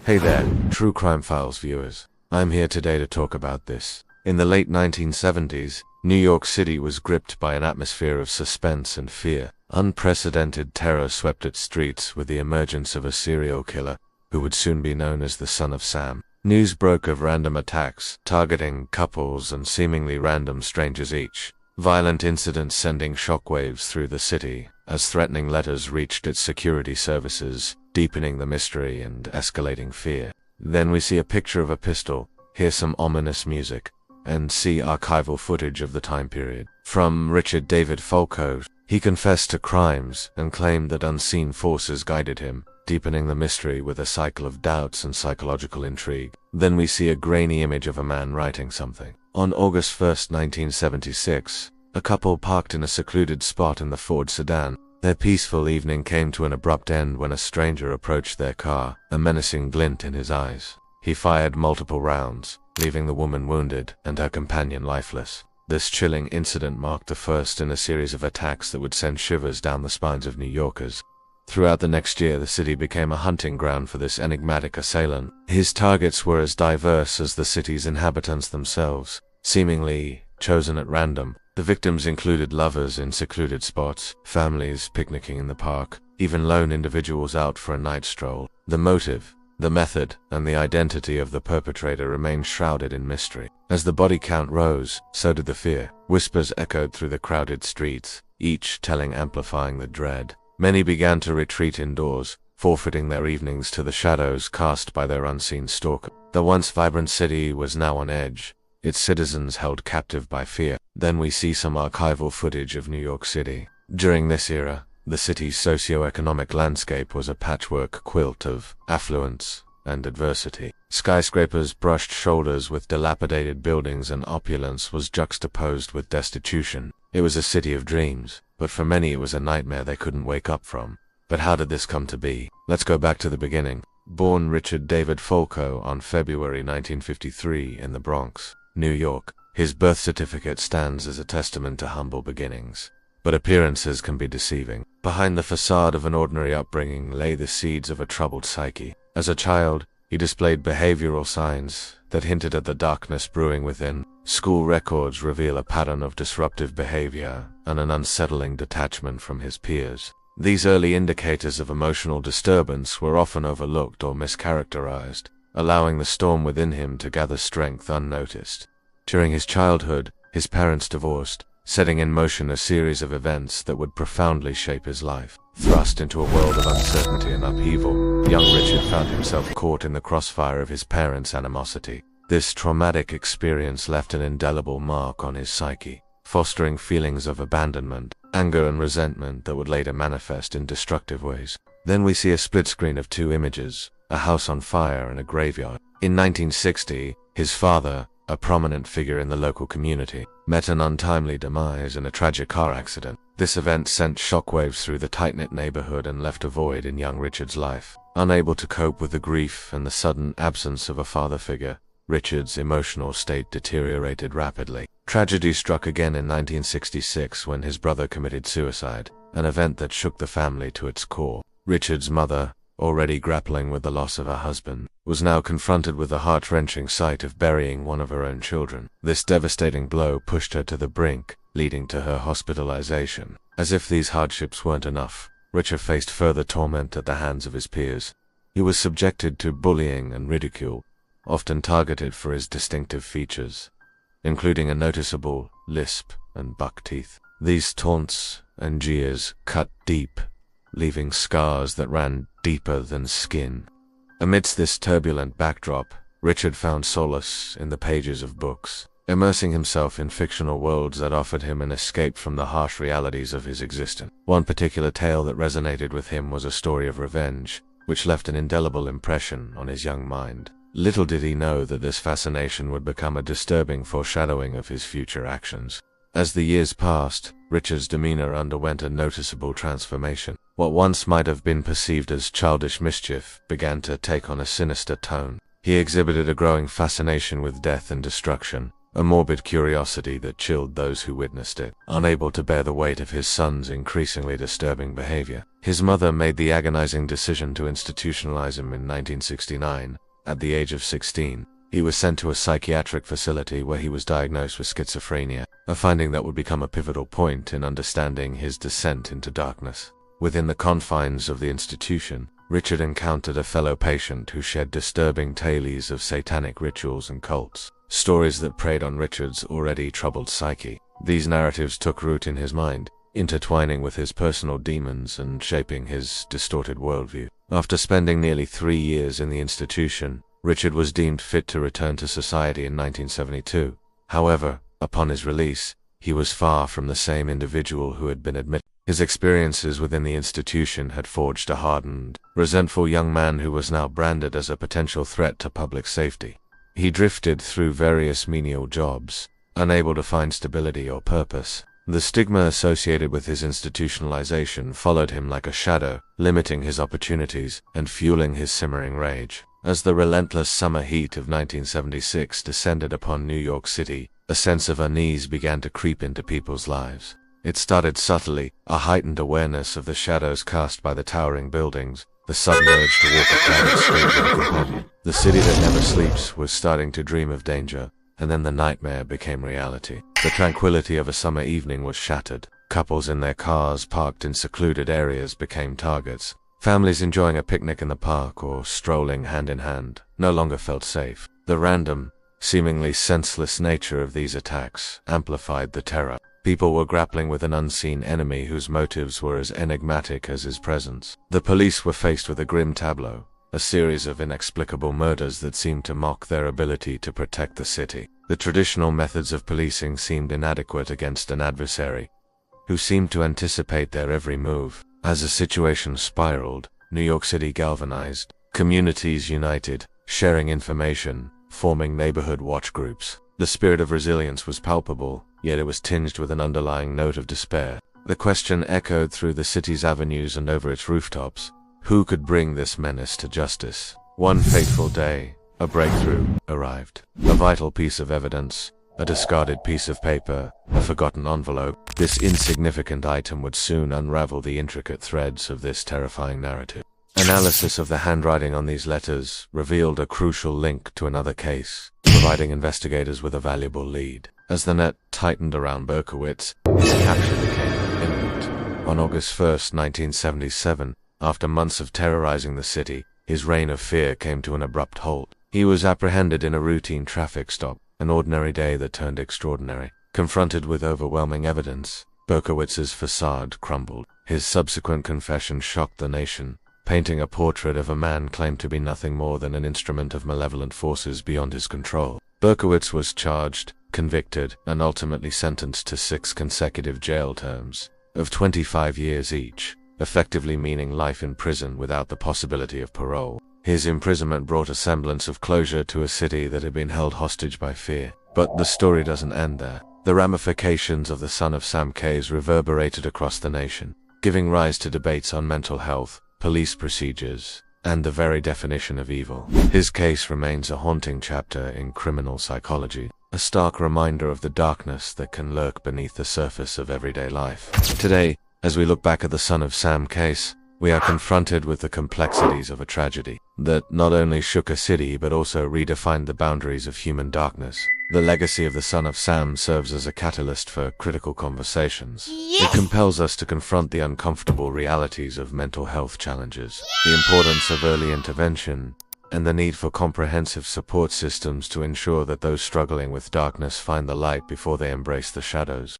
Hey there, True Crime Files viewers. I'm here today to talk about this. In the late 1970s, New York City was gripped by an atmosphere of suspense and fear. Unprecedented terror swept its streets with the emergence of a serial killer who would soon be known as the Son of Sam. News broke of random attacks, targeting couples and seemingly random strangers each. Violent incidents sending shockwaves through the city as threatening letters reached its security services, deepening the mystery and escalating fear. Then we see a picture of a pistol, hear some ominous music, and see archival footage of the time period. From Richard David Falco, he confessed to crimes and claimed that unseen forces guided him, deepening the mystery with a cycle of doubts and psychological intrigue. Then we see a grainy image of a man writing something. On August 1st, 1976, a couple parked in a secluded spot in the Ford sedan. Their peaceful evening came to an abrupt end when a stranger approached their car, a menacing glint in his eyes. He fired multiple rounds, leaving the woman wounded and her companion lifeless. This chilling incident marked the first in a series of attacks that would send shivers down the spines of New Yorkers. Throughout the next year, the city became a hunting ground for this enigmatic assailant. His targets were as diverse as the city's inhabitants themselves, seemingly chosen at random. The victims included lovers in secluded spots, families picnicking in the park, even lone individuals out for a night stroll. The motive, the method, and the identity of the perpetrator remained shrouded in mystery. As the body count rose, so did the fear. Whispers echoed through the crowded streets, each telling amplifying the dread. Many began to retreat indoors, forfeiting their evenings to the shadows cast by their unseen stalker. The once vibrant city was now on edge, its citizens held captive by fear. Then we see some archival footage of New York City. During this era, the city's socio-economic landscape was a patchwork quilt of affluence and adversity. Skyscrapers brushed shoulders with dilapidated buildings, and opulence was juxtaposed with destitution. It was a city of dreams, but for many it was a nightmare they couldn't wake up from. But how did this come to be? Let's go back to the beginning. Born Richard David Falco on February 1953 in the Bronx, New York, his birth certificate stands as a testament to humble beginnings. But appearances can be deceiving. Behind the facade of an ordinary upbringing lay the seeds of a troubled psyche. As a child, he displayed behavioral signs that hinted at the darkness brewing within. School records reveal a pattern of disruptive behavior and an unsettling detachment from his peers. These early indicators of emotional disturbance were often overlooked or mischaracterized, allowing the storm within him to gather strength unnoticed. During his childhood, his parents divorced, setting in motion a series of events that would profoundly shape his life. Thrust into a world of uncertainty and upheaval, young Richard found himself caught in the crossfire of his parents' animosity. This traumatic experience left an indelible mark on his psyche, fostering feelings of abandonment, anger, and resentment that would later manifest in destructive ways. Then we see a split screen of two images, a house on fire and a graveyard. In 1960, his father, a prominent figure in the local community, met an untimely demise in a tragic car accident. This event sent shockwaves through the tight-knit neighborhood and left a void in young Richard's life. Unable to cope with the grief and the sudden absence of a father figure, Richard's emotional state deteriorated rapidly. Tragedy struck again in 1966 when his brother committed suicide, an event that shook the family to its core. Richard's mother, already grappling with the loss of her husband, was now confronted with the heart-wrenching sight of burying one of her own children. This devastating blow pushed her to the brink, leading to her hospitalization. As if these hardships weren't enough, Richard faced further torment at the hands of his peers. He was subjected to bullying and ridicule, often targeted for his distinctive features, including a noticeable lisp and buck teeth. These taunts and jeers cut deep, leaving scars that ran deeper than skin. Amidst this turbulent backdrop, Richard found solace in the pages of books, immersing himself in fictional worlds that offered him an escape from the harsh realities of his existence. One particular tale that resonated with him was a story of revenge, which left an indelible impression on his young mind. Little did he know that this fascination would become a disturbing foreshadowing of his future actions. As the years passed, Richard's demeanor underwent a noticeable transformation. What once might have been perceived as childish mischief began to take on a sinister tone. He exhibited a growing fascination with death and destruction, a morbid curiosity that chilled those who witnessed it. Unable to bear the weight of his son's increasingly disturbing behavior, his mother made the agonizing decision to institutionalize him in 1969. At the age of 16, he was sent to a psychiatric facility where he was diagnosed with schizophrenia, a finding that would become a pivotal point in understanding his descent into darkness. Within the confines of the institution, Richard encountered a fellow patient who shared disturbing tales of satanic rituals and cults, stories that preyed on Richard's already troubled psyche. These narratives took root in his mind, intertwining with his personal demons and shaping his distorted worldview. After spending nearly 3 years in the institution, Richard was deemed fit to return to society in 1972. However, upon his release, he was far from the same individual who had been admitted. His experiences within the institution had forged a hardened, resentful young man who was now branded as a potential threat to public safety. He drifted through various menial jobs, unable to find stability or purpose. The stigma associated with his institutionalization followed him like a shadow, limiting his opportunities and fueling his simmering rage. As the relentless summer heat of 1976 descended upon New York City, a sense of unease began to creep into people's lives. It started subtly, a heightened awareness of the shadows cast by the towering buildings, the sudden urge to walk a crowded street with a companion. The city that never sleeps was starting to dream of danger, and then the nightmare became reality. The tranquility of a summer evening was shattered. Couples in their cars parked in secluded areas became targets. Families enjoying a picnic in the park or strolling hand in hand no longer felt safe. The random, seemingly senseless nature of these attacks amplified the terror. People were grappling with an unseen enemy whose motives were as enigmatic as his presence. The police were faced with a grim tableau, a series of inexplicable murders that seemed to mock their ability to protect the city. The traditional methods of policing seemed inadequate against an adversary who seemed to anticipate their every move. As the situation spiraled, New York City galvanized. Communities united, sharing information, forming neighborhood watch groups. The spirit of resilience was palpable, yet it was tinged with an underlying note of despair. The question echoed through the city's avenues and over its rooftops: who could bring this menace to justice? One fateful day, a breakthrough arrived. A vital piece of evidence, a discarded piece of paper, a forgotten envelope. This insignificant item would soon unravel the intricate threads of this terrifying narrative. Analysis of the handwriting on these letters revealed a crucial link to another case, providing investigators with a valuable lead. As the net tightened around Berkowitz, his capture became imminent. On August 1st, 1977, after months of terrorizing the city, his reign of fear came to an abrupt halt. He was apprehended in a routine traffic stop, an ordinary day that turned extraordinary. Confronted with overwhelming evidence, Berkowitz's facade crumbled. His subsequent confession shocked the nation, painting a portrait of a man claimed to be nothing more than an instrument of malevolent forces beyond his control. Berkowitz was charged, convicted, and ultimately sentenced to 6 consecutive jail terms of 25 years each, effectively meaning life in prison without the possibility of parole. His imprisonment brought a semblance of closure to a city that had been held hostage by fear. But the story doesn't end there. The ramifications of the Son of Sam case reverberated across the nation, giving rise to debates on mental health, police procedures, and the very definition of evil. His case remains a haunting chapter in criminal psychology, a stark reminder of the darkness that can lurk beneath the surface of everyday life. Today, as we look back at the Son of Sam case, we are confronted with the complexities of a tragedy that not only shook a city but also redefined the boundaries of human darkness. The legacy of the Son of Sam serves as a catalyst for critical conversations. It compels us to confront the uncomfortable realities of mental health challenges, the importance of early intervention, and the need for comprehensive support systems to ensure that those struggling with darkness find the light before they embrace the shadows.